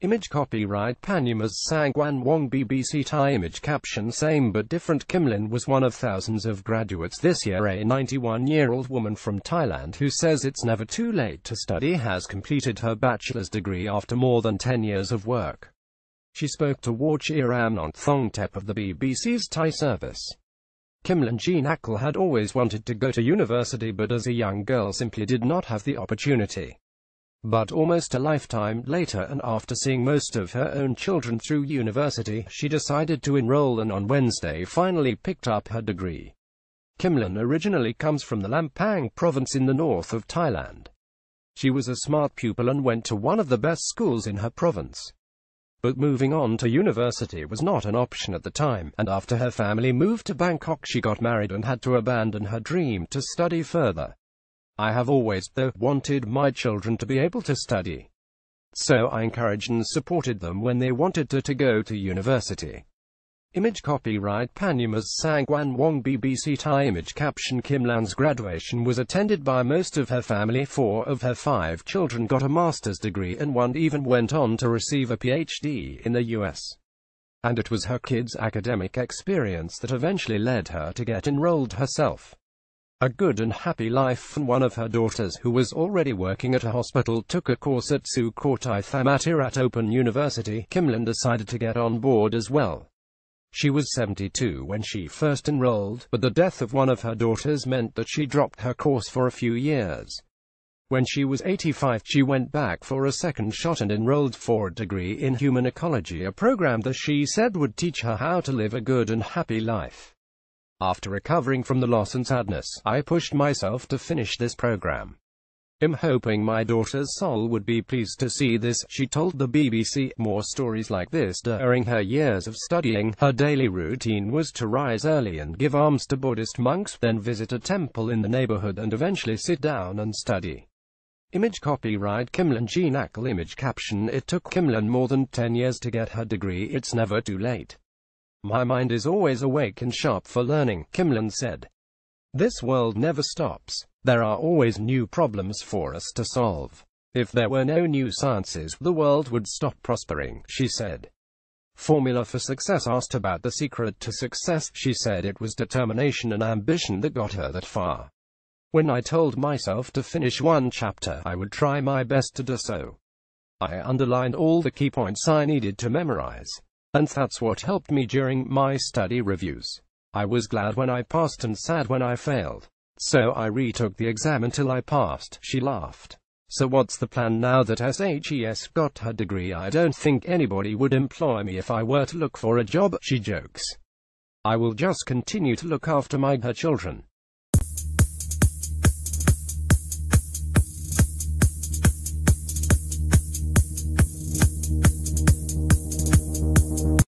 Image copyright Panyama's Sangwan Wong BBC Thai image caption Same but different. Kimlin was one of thousands of graduates this year. A 91-year-old woman from Thailand who says it's never too late to study has completed her bachelor's degree after more than 10 years of work. She spoke to Warchiram Thongtep of the BBC's Thai service. Kimlin Jeanakal had always wanted to go to university but as a young girl simply did not have the opportunity. But almost a lifetime later, and after seeing most of her own children through university, she decided to enroll and on Wednesday finally picked up her degree. Kimlin originally comes from the Lampang province in the north of Thailand. She was a smart pupil and went to one of the best schools in her province. But moving on to university was not an option at the time, and after her family moved to Bangkok she got married and had to abandon her dream to study further. I have always, though, wanted my children to be able to study. So I encouraged and supported them when they wanted to go to university. Image copyright Panyama's Sangwan Wong BBC Thai image caption Kimlin's graduation was attended by most of her family. 4 of her 5 children got a master's degree and 1 even went on to receive a PhD in the US. And it was her kids' academic experience that eventually led her to get enrolled herself. A good and happy life. And one of her daughters, who was already working at a hospital, took a course at Sukhothai Thammatir at Open University. Kimlin decided to get on board as well. She was 72 when she first enrolled, but the death of one of her daughters meant that she dropped her course for a few years. When she was 85, she went back for a second shot and enrolled for a degree in human ecology, a program that she said would teach her how to live a good and happy life. After recovering from the loss and sadness, I pushed myself to finish this program. I'm hoping my daughter's soul would be pleased to see this, she told the BBC. More stories like this. During her years of studying, her daily routine was to rise early and give alms to Buddhist monks, then visit a temple in the neighborhood and eventually sit down and study. Image copyright Kimlin Jeanakal image caption It took Kimlin more than 10 years to get her degree. It's never too late. My mind is always awake and sharp for learning, Kimlin said. This world never stops. There are always new problems for us to solve. If there were no new sciences, the world would stop prospering, she said. Formula for success. Asked about the secret to success, she said it was determination and ambition that got her that far. When I told myself to finish one chapter, I would try my best to do so. I underlined all the key points I needed to memorize. And that's what helped me during my study reviews. I was glad when I passed and sad when I failed. So I retook the exam until I passed, she laughed. So what's the plan now that SHES got her degree? I don't think anybody would employ me if I were to look for a job, she jokes. I will just continue to look after her children.